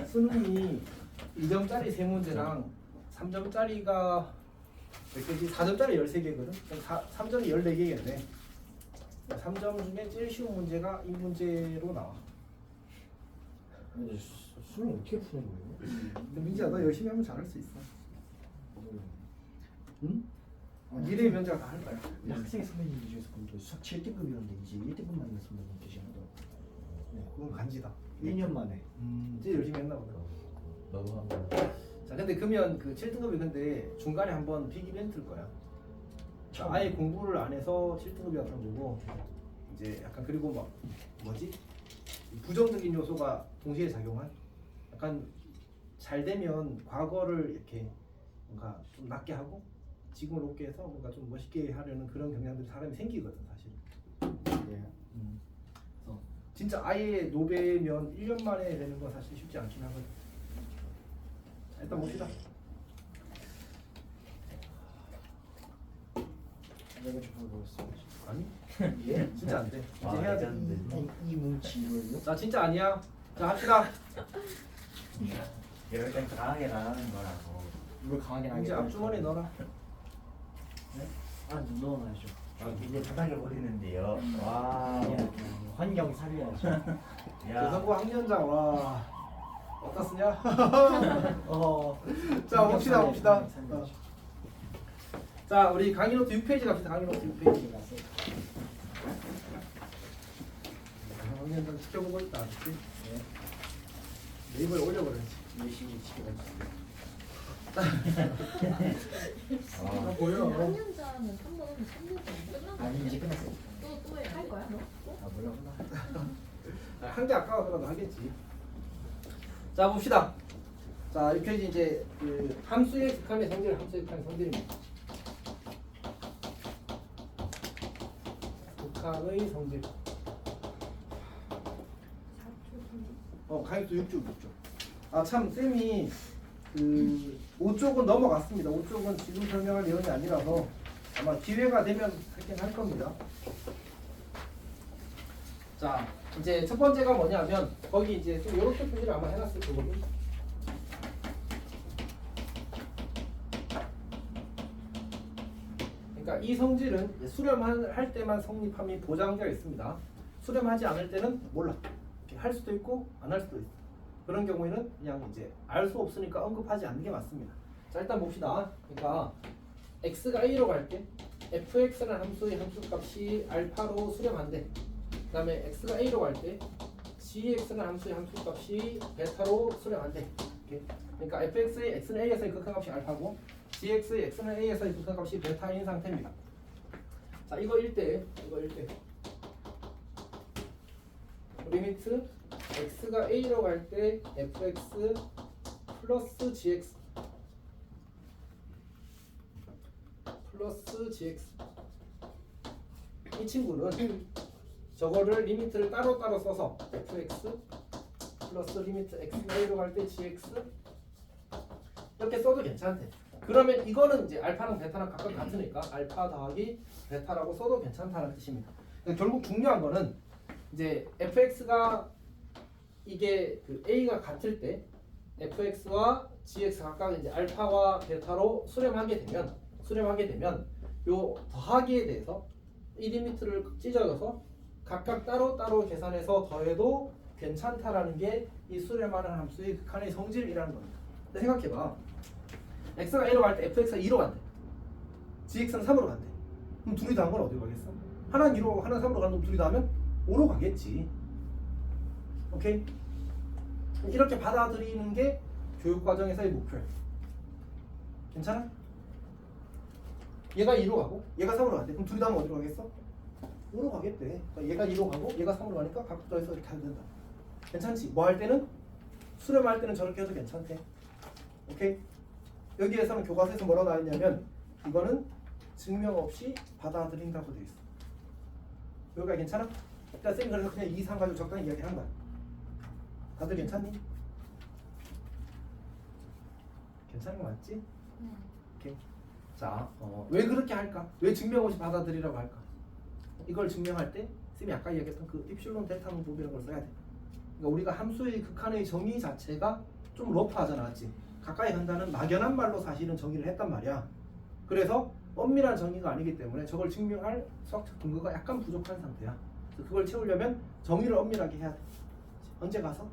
수능이 2점짜리 3문제랑 3점짜리가 몇 개지? 4점짜리 13개거든? 3점이 14개겠네. 3점 중에 제일 쉬운 문제가 이 문제로 나와. 근데 수능 어떻게 푸는 거예요? 근데 민지야, 너 열심히 하면 잘할 수 있어. 응? 미래의 면제가 다 할 거야. 학생 선배님 중에서 그럼 또 수학 7등급이었는데 이제 1등급만 선배님 계시더라고요. 네, 그건 간지다. 1년 만에. 진짜 열심히 했나 보다. 너도 한번. 자, 근데 그러면 그 7등급이 근데 중간에 한번 빅 이벤트일 거야. 아예 공부를 안 해서 7등급이었던 거고, 이제 약간 그리고 막 뭐지? 부정적인 요소가 동시에 작용한, 약간 잘 되면 과거를 이렇게 뭔가 좀 낮게 하고 지금을 높게 해서 뭔가 좀 멋있게 하려는 그런 경향들이 사람이 생기거든 사실. 예. 그래서 진짜 아예 노베면 1년 만에 되는 건 사실 쉽지 않긴 하거든. 자, 일단 봅시다. 내가 좀 해보겠습니다. 아니? 예? 진짜 안 돼. 이제 아, 해야 돼. 괜찮은데. 이 뭉치 이걸요? 자, 진짜 아니야. 자, 합시다. 이럴 땐 강하게 나가는 거라고. 이걸 강하게 나게. 이제 앞주머니에 넣어라. 아, 넣어놔야죠. 아, 이제 바닥에 버리는데요. 와. 그냥 환경 살려야죠. 야. 교성고 학년장 와 어디다 쓰냐? 자, 환경 봅시다, 봅시다. 살려야죠. 자, 우리 강의노트 6페이지 갑시다. 강의노트 6페이지. 학년장 지켜보고 있다. 그치? 네. 네이버에 올려버려야지. 열심히 지켜봤습니다. 아, 보여. 학년자는 3번 끝난 거 아니 이제 끝났어요. 또 해? 할 거야 너? 아 몰라. 한 개 아까워서라도 하겠지. 자, 봅시다. 자, 6페이지 이제 그 함수의 극한의 성질, 함수의 극한의 성질입니다. 극한의 성질. 강의도 6쪽. 아, 참 쌤이 그 5쪽은 넘어갔습니다. 5쪽은 지금 설명할 내용이 아니라서 아마 기회가 되면 하긴 할 겁니다. 자, 이제 첫 번째가 뭐냐면 거기 이제 좀 이렇게 표시를 아마 해놨을 거거든요. 그러니까 이 성질은 이제 수렴할 때만 성립함이 보장되어 있습니다. 수렴하지 않을 때는 몰라. 할 수도 있고 안 할 수도 있어. 그런 경우에는 그냥 이제 알 수 없으니까 언급하지 않는 게 맞습니다. 자, 일단 봅시다. 그러니까 x가 a로 갈 때 fx라는 함수의 함수값이 알파로 수렴한대. 그 다음에 x가 a로 갈 때 gx라는 함수의 함수값이 베타로 수렴한대. 이렇게. 그러니까 fx의 x는 a에서의 극한값이 알파고 gx의 x는 a에서의 극한값이 베타인 상태입니다. 자, 이거 1대 리미트 x가 a로 갈 때 fx 플러스 gx 플러스 gx 이 친구는 저거를 리미트를 따로따로 써서 fx 플러스 리미트 x가 a로 갈 때 gx 이렇게 써도 괜찮대. 그러면 이거는 이제 알파랑 베타랑 각각 같으니까 알파 더하기 베타라고 써도 괜찮다는 뜻입니다. 그러니까 결국 중요한 거는 이제 fx가 이게 그 a가 같을 때 fx와 gx 각각 이제 알파와 베타로 수렴하게 되면 요 더하기에 대해서 이 리미트를 찢어져서 각각 따로따로 계산해서 더해도 괜찮다라는 게 이 수렴하는 함수의 극한의 성질이라는 겁니다. 근데 생각해봐. x가 a로 갈 때 fx가 2로 간대. gx는 3으로 간대. 그럼 둘이 다한 건 어디로 가겠어? 하나는 2로 가고 하나는 3으로 가는 거 둘이 다 하면 5로 가겠지. 오케이? 이렇게 받아들이는 게 교육과정에서의 목표야. 괜찮아? 얘가 2로 가고 얘가 3으로 간대. 그럼 둘이 다 하면 어디로 가겠어? 5로 가겠대. 그러니까 얘가 2로 가고 얘가 3으로 가니까 각각 더해서 이렇게 하면 된다. 괜찮지? 뭐 할 때는? 수렴할 때는 저렇게 해도 괜찮대. 오케이? 여기에서는 교과서에서 뭐라고 나와있냐면 이거는 증명 없이 받아들인다고 돼 있어. 여기가 괜찮아? 그러니까 쌤이 그래서 그냥 이 이상 가지고 적당히 이야기한 거야. 다들 괜찮니? 괜찮은 거 맞지? 네. 오케이. 자, 왜 그렇게 할까? 왜 증명 없이 받아들이라고 할까? 이걸 증명할 때 쌤이 아까 이야기했던 그 입실론 델타 문법이라는 걸 써야 돼. 그러니까 우리가 함수의 극한의 정의 자체가 좀 러프하잖아, 맞지? 가까이 간다는 막연한 말로 사실은 정의를 했단 말이야. 그래서 엄밀한 정의가 아니기 때문에 저걸 증명할 수학적 근거가 약간 부족한 상태야. 그래서 그걸 채우려면 정의를 엄밀하게 해야 돼. 언제 가서?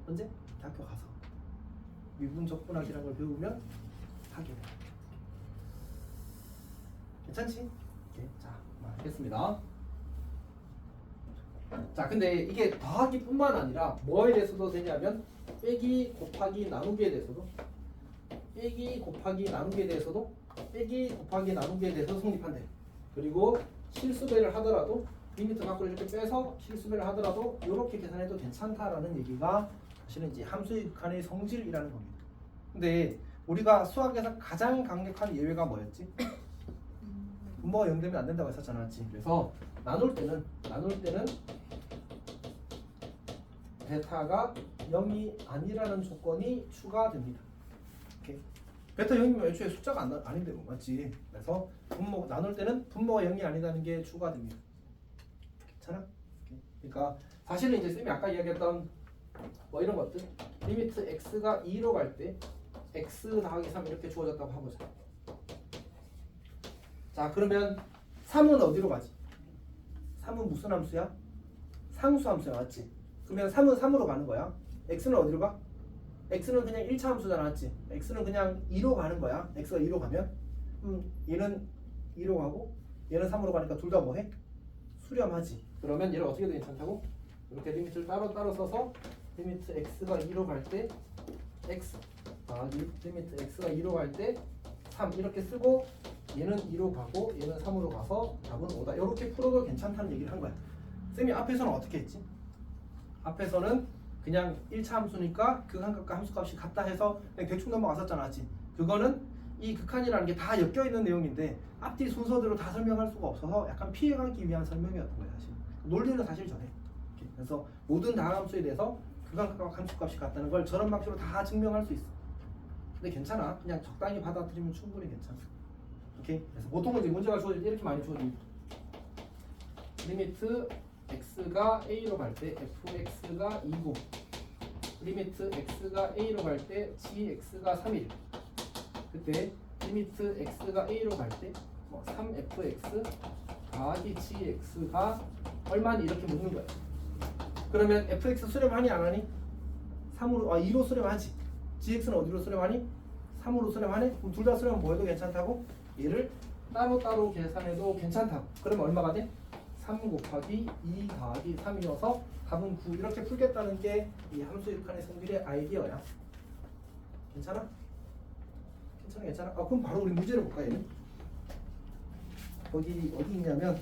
언제? 대학교 가서 미분 적분학이라는 걸 배우면 하게 돼. 괜찮지? 오케이. 자, 알겠습니다. 자, 근데 이게 더하기뿐만 아니라 뭐에 대해서도 되냐면 빼기 곱하기 나누기에 대해서도 빼기 곱하기 나누기에 대해서도 빼기 곱하기 나누기에 대해서 성립한대. 그리고 실수배를 하더라도 리미트 밖으로 이렇게 빼서 실수배를 하더라도 이렇게 계산해도 괜찮다라는 얘기가 사실은 이제 함수의 극한의 성질이라는 겁니다. 근데 우리가 수학에서 가장 강력한 예외가 뭐였지? 분모가 0 되면 안 된다고 했었잖아, 맞지? 그래서 나눌 때는 베타가 0이 아니라는 조건이 추가됩니다. 오케이. 베타 0이면 애초에 숫자가 아닌데 뭐, 맞지? 그래서 분모 나눌 때는 분모가 0이 아니라는 게 추가됩니다. 괜찮아? 오케이. 그러니까 사실은 이제 쌤이 아까 이야기했던 뭐 이런 것들 리미트 x가 2로 갈 때 x 더하기 3 이렇게 주어졌다고 해보자. 자, 그러면 3은 어디로 가지? 3은 무슨 함수야? 상수 함수야, 맞지? 그러면 3은 3으로 가는 거야. x는 어디로 가? x는 그냥 1차 함수잖아, 맞지? x는 그냥 2로 가는 거야. x가 2로 가면 얘는 2로 가고 얘는 3으로 가니까 둘 다 뭐해? 수렴하지. 그러면 얘를 어떻게 해도 괜찮다고? 이렇게 리미트를 따로 써서 리미트 x가 2로 갈 때 x 리미트 x가 2로 갈 때 3 이렇게 쓰고 얘는 2로 가고 얘는 3으로 가서 답은 5다. 이렇게 풀어도 괜찮다는 얘기를 한 거야. 쌤이 앞에서는 어떻게 했지? 앞에서는 그냥 1차 함수니까 그 극한값과 함수값이 같다 해서 그냥 대충 넘어갔었잖아, 맞지? 그거는 이 극한이라는 게 다 엮여있는 내용인데 앞뒤 순서대로 다 설명할 수가 없어서 약간 피해가기 위한 설명이었던 거야, 사실. 논리는 사실 저래. 그래서 모든 다함수에 대해서 극한값과 함수값이 같다는 걸 저런 방식으로 다 증명할 수 있어. 근데 괜찮아. 그냥 적당히 받아들이면 충분히 괜찮아. 오케이? 그래서 보통은 이제 문제가 주어질 때 이렇게 많이 주어집니다. 리미트 x가 a로 갈 때 fx가 2고 리미트 x가 a로 갈 때 gx가 3일. 그때 리미트 x가 a로 갈 때 3fx 더하기 gx가 얼마니 이렇게 묻는 거야. 그러면 fx 수렴하니 안 하니? 3으로 2로 수렴하지. gx는 어디로 수렴하니? 3으로 수렴하네? 그럼 둘 다 수렴 뭐해도 괜찮다고? 얘를 따로따로 계산해도 괜찮다고. 그러면 얼마가 돼? 3 곱하기 2 더하기 3이어서 답은 9 이렇게 풀겠다는 게 이 함수의 극한의 성질의 아이디어야. 괜찮아? 괜찮아? 그럼 바로 우리 문제를 볼까 얘는? 어디 있냐면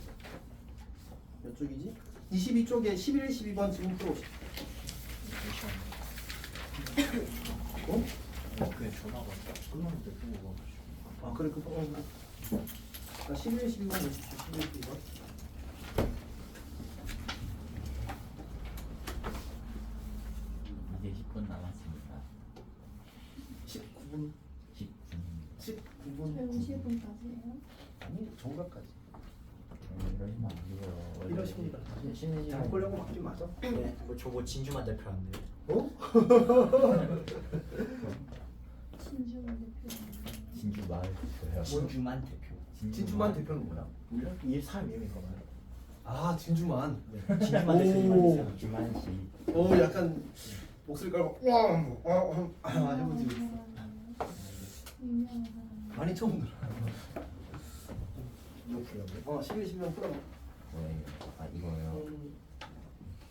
몇 쪽이지? 22쪽에 11, 12번 질문 풀어오시. 어? 그게 전화가 끊었는데 또 와가지고. 아, 그래, 나 11, 12번 11, 12번. 이제 10분 남았습니다. 19분. 19분. 50분까지예요? 아니, 정각까지. 이러시면 안 돼요. 이러십니다. 쉬는 잘 보려고 맞긴 맞아. 네, 뭐 저거 진주만 대표한데. 어? 신주만 대표. 진주 마을 있어요. 진주만 대표. 진주만 대표는 뭐야? 몰라? 이 사람 이름인가 봐요. 아, 진주만. 네, 진주만 대표님 오. 있어요. 진주만 씨. 약간 목소리 깔고 해보지. 유명한 많이 처음 들어. 이거 불러요? 11, 12번 풀어. 뭐예요? 아 이거요.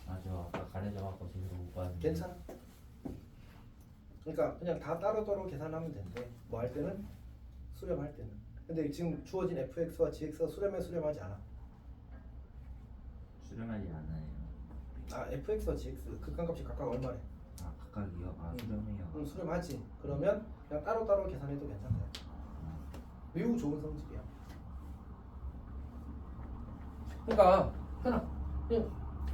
맞아. 아까 가려져갖고 제대로 못 봤는데. 괜찮아. 그러니까 그냥 다 따로따로 계산하면 된대. 뭐 할 때는 수렴할 때는. 근데 지금 주어진 fx와 gx가 수렴하지 않아. 수렴하지 않아요. 아, fx와 gx 극한값이 각각 얼마래? 아 각각이요? 아 수렴해요. 수렴하지. 그러면 그냥 따로따로 계산해도 괜찮다. 매우 좋은 성질이야. 그러니까 현아,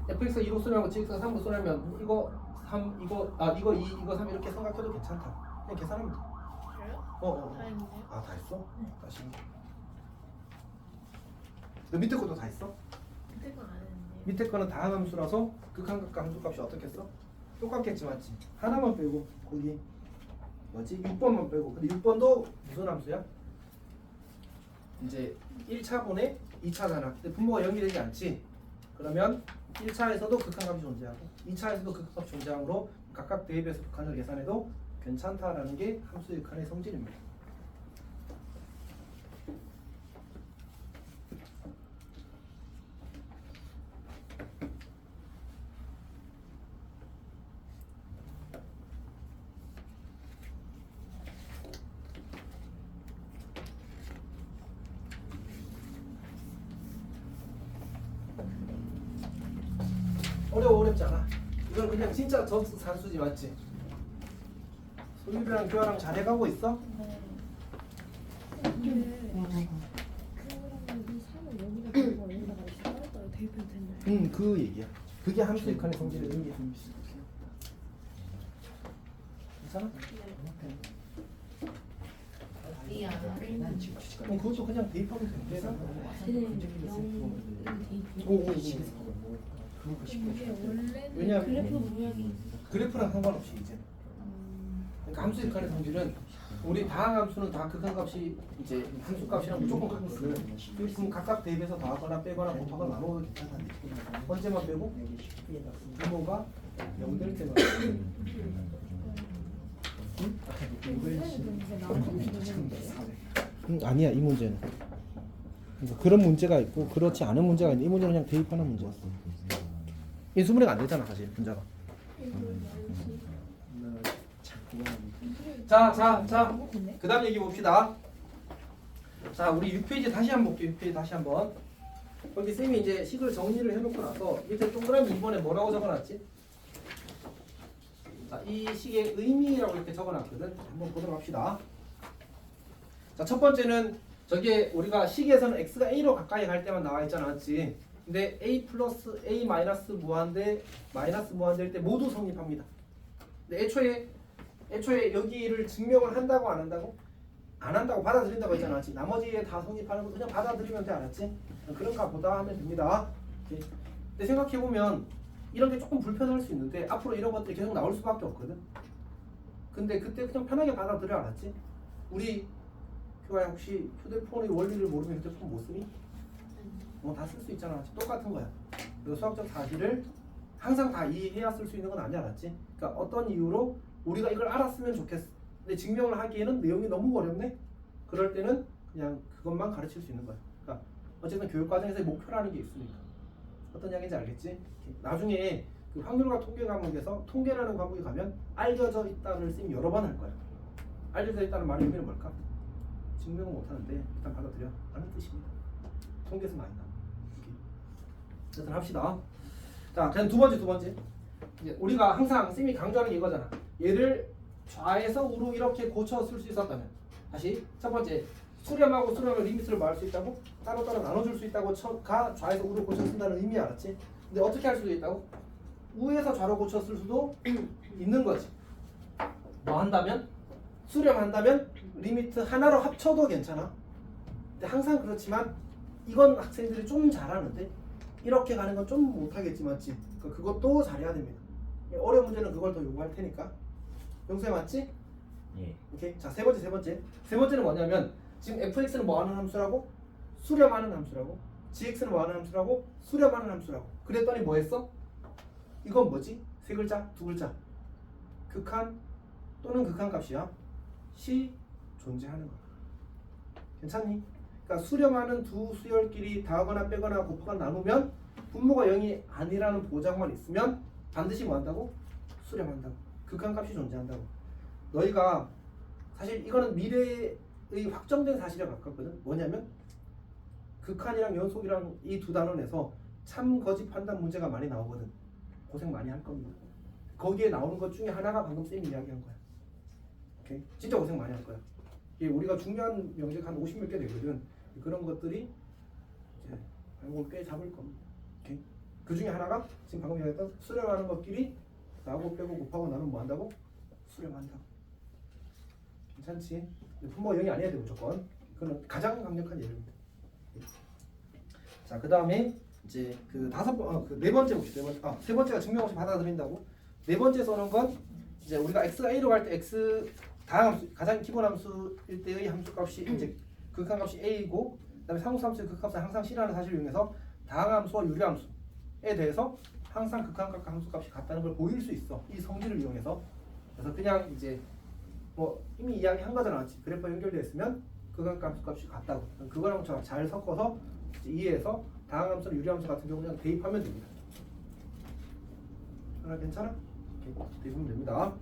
fx가 2로 수렴하고 gx가 3로 수렴하면 이거 3, 이거 2, 이거 3 이렇게 생각해도 괜찮다. 그냥 계산하면 돼. 그래요? 다 했네요. 아, 다 했어? 네. 다시. 너 밑에 것도 다 했어? 그때 건안 했는데요. 밑에 거는 다항함수라서 극한값과 함수값이 어떻겠어? 똑같겠지 맞지? 하나만 빼고 거기 뭐지? 6번만 빼고. 근데 6번도 무슨 함수야? 이제 1차분의 2차잖아. 근데 분모가 0이 되지 않지? 그러면 1차에서도 극한값이 존재하고 2차에서도 극한값이 존재하므로 각각 대입해서 극한을 계산해도 괜찮다라는 게 함수의 극한의 성질입니다. 어렵지 않아. 이건 그냥 진짜 접수 산수지 맞지? 소율이랑 교아랑 잘 해가고 있어? 네. 근데 그러면 이 3을 여기다 두고 여기다가 따로따로 대입해도 되나요? 그 얘기야. 그게 함수의 극한의 성질의 의미야. 괜찮아? 이 안을 그것도 그냥 대입하면 돼. 그냥 0을 대입해요? 오. 이게 원래는 왜냐면- 그래프 모양이 그래프랑 상관없이 이제. 그러니까 함수의 극한의 성질은 우리 다항함수는 다 극한값이 이제 함수값이랑 무조건 같거든. 그럼 각각 대입해서 더하거나 빼거나 곱하거나 나눠도 괜찮은데 번째만 빼고 분모가 0 될 때만 아니야 이 문제는. 그러니까 그런 문제가 있고 그렇지 않은 문제가 있는데 이 문제는 그냥 대입하는 문제였어. 인수분해가 안 되잖아 사실 분자가. 자, 그 다음 얘기 봅시다. 자, 우리 6페이지 다시 한번 볼게요. 6페이지 다시 한번. 거기 쌤이 이제 식을 정리를 해놓고 나서 밑에 동그라미 2번에 뭐라고 적어놨지? 자, 이 식의 의미라고 이렇게 적어놨거든. 한번 보도록 합시다. 자, 첫 번째는 저게 우리가 식에서는 x가 a로 가까이 갈 때만 나와 있잖아, 맞지? 근데 a 플러스 a 마이너스 무한대 마이너스 무한대일 때 모두 성립합니다. 근데 애초에 여기를 증명을 한다고 안 한다고? 안 한다고 받아들인다고 했잖아, 맞지? 나머지에 다 성립하는 거 그냥 받아들이면 돼, 알았지? 그런가 보다 하면 됩니다. 오케이. 근데 생각해보면 이런 게 조금 불편할 수 있는데 앞으로 이런 것들이 계속 나올 수밖에 없거든. 근데 그때 그냥 편하게 받아들여, 알았지? 우리 교아야 혹시 휴대폰의 원리를 모르면 휴대폰 못 쓰니? 다 쓸 수 있잖아. 똑같은 거야. 그 수학적 사실을 항상 다 이해해야 쓸 수 있는 건 아니야, 알았지? 그러니까 어떤 이유로 우리가 이걸 알았으면 좋겠어. 근데 증명을 하기에는 내용이 너무 어렵네. 그럴 때는 그냥 그것만 가르칠 수 있는 거야. 그러니까 어쨌든 교육 과정에서 목표라는 게 있으니까. 어떤 이야기인지 알겠지? 나중에 그 확률과 통계 과목에서 통계라는 과목에 가면 알려져 있다를 쌤이 여러 번 할 거야. 알려져 있다는 말의 의미는 뭘까? 증명은 못하는데 일단 받아들여 라는 뜻입니다. 통계에서 많이 나와. 어쨌든 합시다. 자, 그냥 두 번째. 이제 우리가 항상 쌤이 강조하는 게 이거잖아. 얘를 좌에서 우로 이렇게 고쳐 쓸 수 있었다면, 다시 첫 번째 수렴하고 수렴을 리미트를 뭐 할 수 있다고? 따로따로 나눠줄 수 있다고 가 좌에서 우로 고쳐 쓴다는 의미 알았지? 근데 어떻게 할 수도 있다고? 우에서 좌로 고쳐 쓸 수도 있는 거지. 뭐 한다면? 수렴한다면 리미트 하나로 합쳐도 괜찮아. 근데 항상 그렇지만 이건 학생들이 좀 잘하는데 이렇게 가는 건 좀 못하겠지, 맞지? 그것도 잘해야 됩니다. 어려운 문제는 그걸 더 요구할 테니까. 용서해 맞지? 예. 오케이. 자, 세 번째는 뭐냐면 지금 fx는 뭐 하는 함수라고? 수렴하는 함수라고. gx는 뭐 하는 함수라고? 수렴하는 함수라고. 그랬더니 뭐 했어? 이건 뭐지? 세 글자, 두 글자. 극한 또는 극한값이야. 시 존재하는 거야. 괜찮니? 그러니까 수렴하는 두 수열끼리 더하거나 빼거나 곱하거나 나누면 분모가 0이 아니라는 보장만 있으면 반드시 뭐 한다고? 수렴한다고. 극한값이 존재한다고. 너희가 사실 이거는 미래의 확정된 사실에 가깝거든. 뭐냐면 극한이랑 연속이랑 이 두 단원에서 참 거짓 판단 문제가 많이 나오거든. 고생 많이 할 겁니다. 거기에 나오는 것 중에 하나가 방금 쌤이 이야기한 거야. 오케이? 진짜 고생 많이 할 거야. 이게 우리가 중요한 명제가 한 50몇 개 되거든. 그런 것들이 이제 방법을 꽤 잡을 겁니다. 오케이? 그 중에 하나가 지금 방금 이야기했던 수렴하는 것끼리 나하고 빼고 곱하고 나누면 뭐 한다고? 수렴한다고. 괜찮지? 분모가 0이 아니어야 돼 무조건. 그건 가장 강력한 예입니다. 자, 그 다음에 이제 그 네 번째 봅시다. 세 번째가 증명 없이 받아들인다고. 네 번째 써놓은 건 이제 우리가 x가 a로 갈 때 x 다항 함수 가장 기본 함수일 때의 함수값이 이제 극한값이 a이고 그다음에 상수함수의 극합은 항상 c라는 사실을 이용해서 다항함수와 유리함수에 대해서 항상 극한값과 함수값이 같다는 걸 보일 수 있어. 이 성질을 이용해서. 그래서 그냥 이제 뭐 이미 이야기한 거잖아. 그래프가 연결되어 있으면 극한값 함수값이 같다고. 그거랑 잘 섞어서 이제 이해해서 다항함수나 유리함수 같은 경우는 그냥 대입하면 됩니다. 하나 괜찮아? 이렇게 대입하면 됩니다.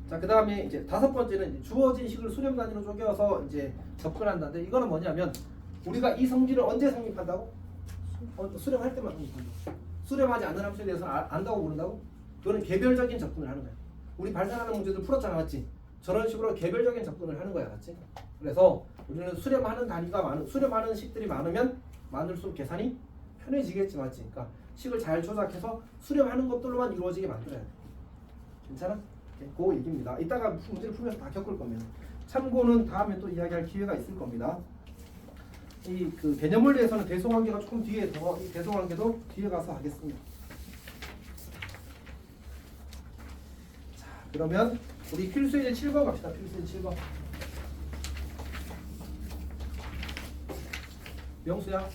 자, 그 다음에 이제 다섯 번째는 이제 주어진 식을 수렴 단위로 쪼개서 이제 접근한다는데 이거는 뭐냐면 우리가 이 성질을 언제 성립한다고? 수렴할 때만 성립한다고. 수렴하지 않는 함수에 대해서는 안다고 모른다고? 이거는 개별적인 접근을 하는 거야. 우리 발산하는 문제들 풀었잖아, 맞지? 저런 식으로 개별적인 접근을 하는 거야, 맞지? 그래서 우리는 수렴하는 단위가 수렴하는 식들이 많으면 많을수록 계산이 편해지겠지, 맞지? 그러니까 식을 잘 조작해서 수렴하는 것들로만 이루어지게 만들어야 돼. 괜찮아? 그 얘기입니다. 이따가 문제를 풀면서 다 겪을 겁니다. 참고는 다음에 또 이야기할 기회가 있을 겁니다. 이 그 개념을 대해서는 대소관계가 조금 뒤에 더, 이 대소관계도 뒤에 가서 하겠습니다. 자, 그러면 우리 필수일 7번 갑시다. 필수일 7번. 명수야,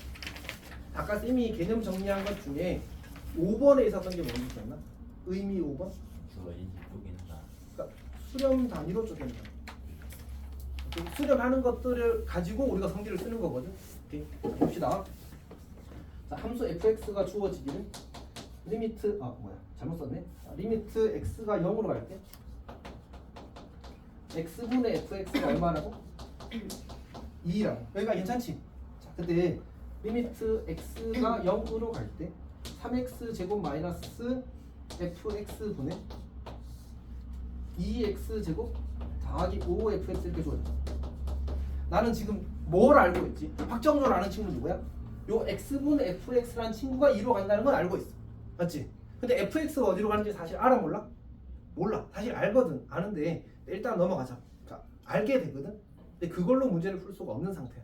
아까 쌤이 개념 정리한 것 중에 5번에 있었던 게 뭔지 기억나? 의미 5번? 주어진 식 쪼갠다. 그러니까 수렴 단위로 쪼갠다. 수렴하는 것들을 가지고 우리가 성질을 쓰는 거거든. 오케이. 봅시다. 자, 함수 fx가 주어지기는 리미트 잘못 썼네. 리미트 x가 0으로 갈 때 x분의 fx가 얼마라고? 2라고. 여기가 괜찮지? 자, 근데 리미트 x가 0으로 갈 때 3x 제곱 마이너스 fx분의 2x 제곱 더하기 5fx 이렇게 주어져. 나는 지금 뭘 알고 있지? 확정적으로 아는 친구 누구야? 요 x분의 fx라는 친구가 2로 간다는 건 알고 있어. 맞지? 근데 fx가 어디로 가는지 사실 알아 몰라? 몰라. 사실 알거든. 아는데 일단 넘어가자. 그러니까 알게 되거든. 근데 그걸로 문제를 풀 수가 없는 상태야.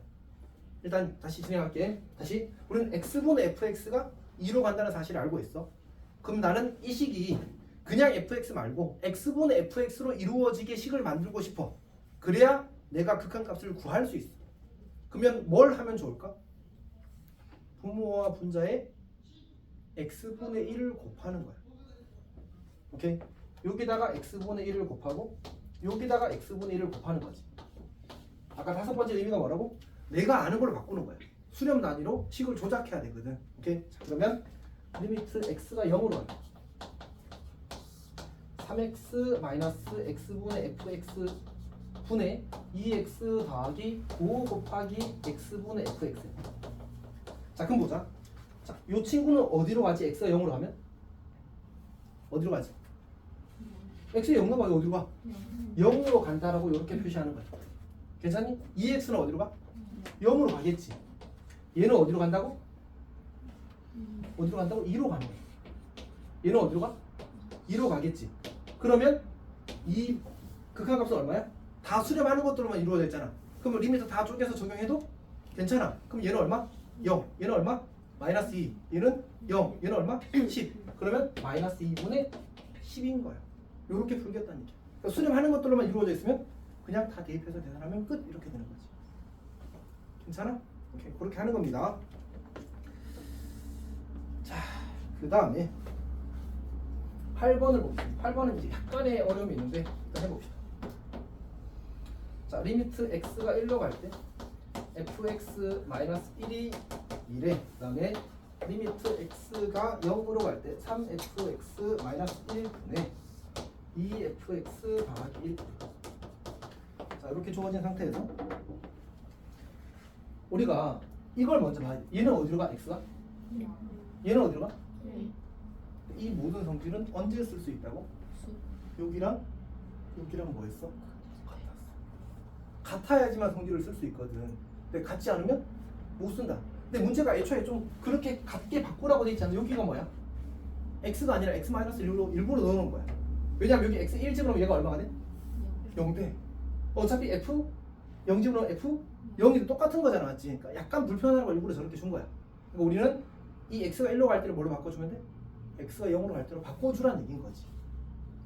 일단 다시 진행할게. 다시 우리는 x분의 fx가 2로 간다는 사실을 알고 있어. 그럼 나는 이 식이 그냥 fx 말고 x분의 fx로 이루어지게 식을 만들고 싶어. 그래야 내가 극한값을 구할 수 있어. 그러면 뭘 하면 좋을까? 부모와 분자의 x분의 1을 곱하는 거야. 오케이? 여기다가 x분의 1을 곱하고 여기다가 x분의 1을 곱하는 거지. 아까 다섯 번째 의미가 뭐라고? 내가 아는 걸로 바꾸는 거야. 수렴 단위로 식을 조작해야 되거든. 오케이? 자, 그러면 리미트 x가 0으로 가요. 3x 마이너스 x분의 fx 분의 2x 더하기 5 곱하기 x분의 fx. 자, 그럼 보자. 자, 요 친구는 어디로 가지? x가 0으로 가면? 어디로 가지? x가 0으로 가면 어디로 가? 0으로 간다라고 이렇게 표시하는 거야. 괜찮니? 2x는 어디로 가? 0으로 가겠지. 얘는 어디로 간다고? 어디로 간다고? 2로 가는 거야. 얘는 어디로 가? 2로 가겠지. 그러면 이 극한값은 얼마야? 다 수렴하는 것들로만 이루어져 있잖아. 그러면 리미터 다 쪼개서 적용해도 괜찮아. 그럼 얘는 얼마? 0. 얘는 얼마? 마이너스 2. 얘는 0. 얘는 얼마? 10. 그러면 마이너스 2분의 10인 거야. 이렇게 풀겠다는 얘기야. 그러니까 수렴하는 것들로만 이루어져 있으면 그냥 다 대입해서 계산하면 끝. 이렇게 되는 거지. 괜찮아? 오케이. 그렇게 하는 겁니다. 자, 그 다음에 8번을 봅시다. 8번은 이제 약간의 어려움이 있는데 일단 해봅시다. 자, 리미트 x가 1로 갈 때 fx 마이너스 1이 1에 그 다음에 리미트 x가 0으로 갈 때 3fx 마이너스 1분의 2fx 더하기 1. 자, 이렇게 주어진 상태에서 우리가 이걸 먼저 봐야 돼. 얘는 어디로 가? x가? 얘는 어디로 가? 이 모든 성질은 언제 쓸 수 있다고? 여기랑 뭐였어? 같아야지만 성질을 쓸 수 있거든. 근데 같지 않으면 못 쓴다. 근데 문제가 애초에 좀 그렇게 같게 바꾸라고 돼 있지 않나? 여기가 뭐야? x가 아니라 x-1로 일부러 넣어놓은 거야. 왜냐면 여기 x 1집으로 얘가 얼마가 돼? 0 돼. 어차피 f 0집으로 f 0이 똑같은 거잖아, 맞지? 그러니까 약간 불편한 걸 일부러 저렇게 준 거야. 그러니까 우리는 이 x가 1로 갈 때를 뭐로 바꿔주면 돼? x가 0으로 갈 때로 바꿔주라는 얘기인 거지.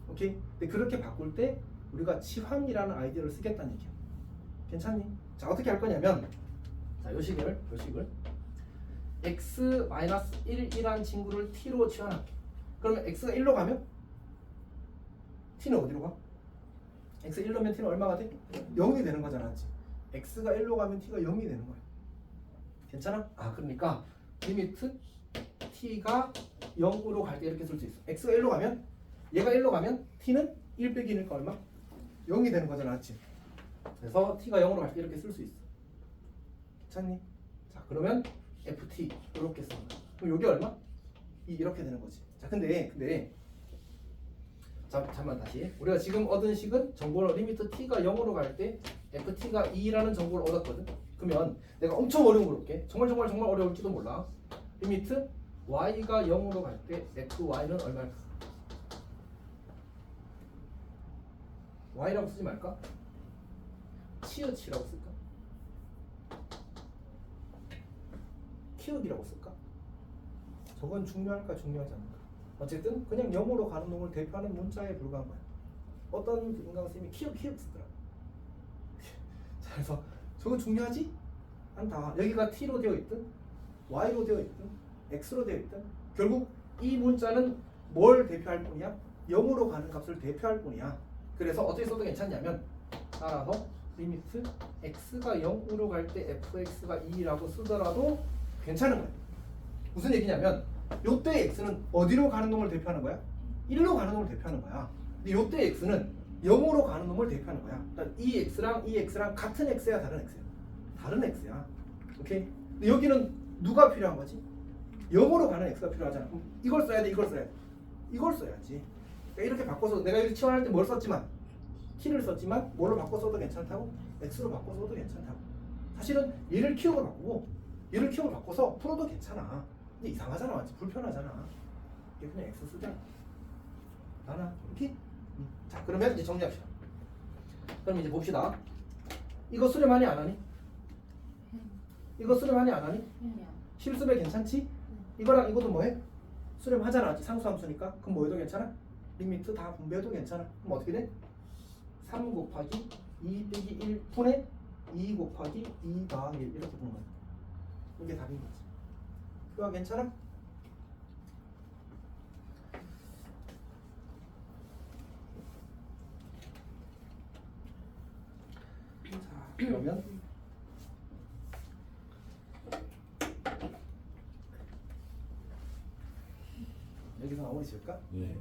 오케이? 근데 그렇게 바꿀 때 우리가 치환이라는 아이디어를 쓰겠다는 얘기야. 괜찮니? 자, 어떻게 할 거냐면 자, 요 식을 x-1이란 친구를 t로 치환할게. 그러면 x가 1로 가면 t는 어디로 가? x 1로면 t는 얼마가 돼? 0이 되는 거잖아. 맞지? x가 1로 가면 t가 0이 되는 거야. 괜찮아? 아, 그러니까 리미트 t가 0으로 갈 때 이렇게 쓸 수 있어. x가 1로 가면 얘가 1로 가면 t는 1 빼기 1이니까 얼마? 0이 되는 거잖아. 맞지? 그래서 t가 0으로 갈 때 이렇게 쓸 수 있어. 괜찮니? 자, 그러면 ft 이렇게 써. 그럼 여기 얼마? 이렇게 되는 거지. 자, 근데 잠깐만 다시. 우리가 지금 얻은 식은 정보를 리미트 t가 0으로 갈 때 ft가 2라는 정보를 얻었거든. 그러면 내가 엄청 어려운 걸 볼게. 정말 어려울지도 몰라. 리미트 y가 0으로 갈 때 fy는 얼마일까? y라고 쓰지 말까? 치읓이라고 쓸까? 키읔이라고 쓸까? 저건 중요할까 중요하지 않을까? 어쨌든 그냥 0으로 가는 놈을 대표하는 문자에 불과한 거야. 어떤 인강 쌤이 키읔 쓰더라. 자, 그래서 저거 중요하지 않다. 여기가 t로 되어 있든 y로 되어 있든 x로 되어 있든 결국 이 문자는 뭘 대표할 뿐이야? 0으로 가는 값을 대표할 뿐이야. 그래서 어떻게 써도 괜찮냐면 따라서 리미트 x가 0으로 갈 때 fx가 2라고 쓰더라도 괜찮은 거야. 무슨 얘기냐면 요때 x는 어디로 가는 놈을 대표하는 거야? 1로 가는 놈을 대표하는 거야. 근데 요때 x는 0으로 가는 놈을 대표하는 거야. 그러니까 이 x랑 같은 x야, 다른 x야? 다른 x야. 오케이? 근데 여기는 누가 필요한 거지? 0으로 가는 x가 필요하잖아. 그럼 이걸 써야 돼, 이걸 써야 돼. 이걸 써야지. 그러니까 이렇게 바꿔서 내가 이렇게 치환할 때 뭘 썼지만 t를 썼지만 뭘로 바꿔 써도 괜찮다고? x로 바꿔 써도 괜찮다고. 사실은 얘를 키우고 바꾸고 얘를 키우고 바꿔서 풀어도 괜찮아. 근데 이상하잖아, 맞지? 불편하잖아. 이게 그냥 x 쓰자. 나나 이렇게. 자, 그러면 이제 정리합시다. 그럼 이제 봅시다. 이거 수렴 많이 안 하니? 이거 수렴 많이 안 하니? 실수배 괜찮지? 이거랑 이것도 뭐해? 수렴하잖아, 맞지? 상수함수니까. 그럼 뭐 해도 괜찮아? 리미트 다 분배해도 괜찮아. 그럼 어떻게 돼? 3 곱하기 2 빼기 1 분의 2 곱하기 2 더하기 1 이렇게 보는 거야. 이게 답인 거지. 그거 괜찮아? 자, 그러면 여기서 마무리 지을까? 예.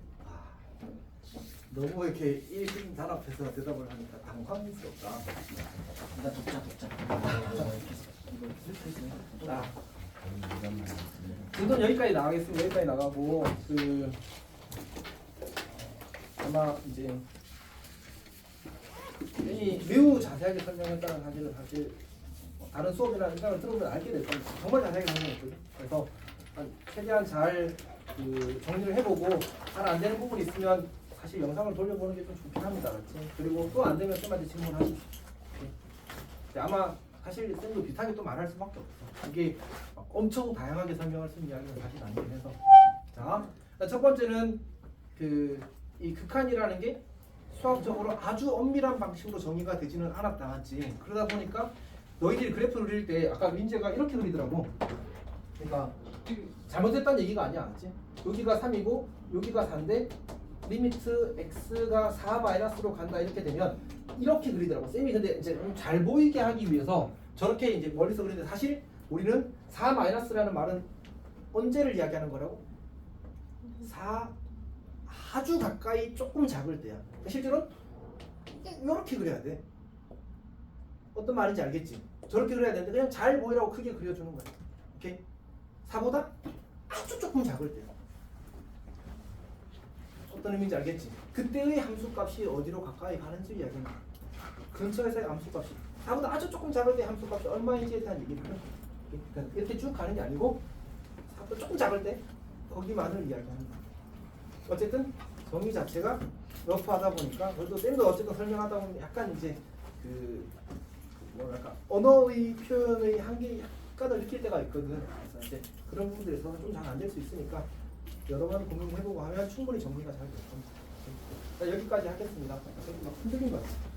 너무 이렇게 1분 단합해서 대답을 하니까 당황스럽다. 나 독자. 자, 우선 여기까지 나가겠습니다. 여기까지 나가고 아마 이제 이 매우 자세하게 설명했다는 사실 다른 수업이나 인강을 들어보면 알게 될 겁니다. 정말 자세하게 설명했거든요. 그래서 최대한 잘 정리를 해보고 잘 안 되는 부분이 있으면 사실 영상을 돌려보는 게 좀 좋긴 합니다. 그렇지? 그리고 또 안 되면 쌤한테 질문하시죠. 아마 사실 쌤도 비슷하게 또 말할 수밖에 없어. 이게 엄청 다양하게 설명할 수 있는 이야기는 사실 아니긴 해서. 자, 첫 번째는 이 극한이라는 게 수학적으로 아주 엄밀한 방식으로 정의가 되지는 않았다, 맞지? 그러다 보니까 너희들이 그래프를 그릴 때 아까 민재가 이렇게 그리더라고. 그러니까 잘못했다는 얘기가 아니야, 맞지? 여기가 3이고 여기가 4인데 리미트 x가 4 마이너스로 간다 이렇게 되면 이렇게 그리더라고. 쌤이 근데 이제 잘 보이게 하기 위해서 저렇게 이제 멀리서 그리는데 사실 우리는 4 마이너스라는 말은 언제를 이야기하는 거라고? 4 아주 가까이 조금 작을 때야. 실제로는 이렇게 그려야 돼. 어떤 말인지 알겠지? 저렇게 그려야 되는데 그냥 잘 보이라고 크게 그려주는 거야. 오케이? 4보다 아주 조금 작을 때야. 어떤 의미인지 알겠지? 그때의 함수값이 어디로 가까이 가는지 이야기하는 거야. 근처에서의 함수값이 4보다 아주 조금 작을 때 함수값이 얼마인지에 대한 얘기를 하는 거야. 그러니까 이렇게 쭉 가는 게 아니고 4보다 조금 작을 때 거기만을 이야기하는 거야. 어쨌든 정의 자체가 러프하다 보니까 그래도 쌤도 어쨌든 설명하다 보면 약간 이제 뭐랄까 언어의 표현의 한계 약간을 느낄 때가 있거든. 그래서 이제 그런 부분들에서는 좀 잘 안 될 수 있으니까 여러 번 고민해보고 하면 충분히 정리가 잘 될 겁니다. 자, 여기까지 하겠습니다. 막 흔들린 것 같아요.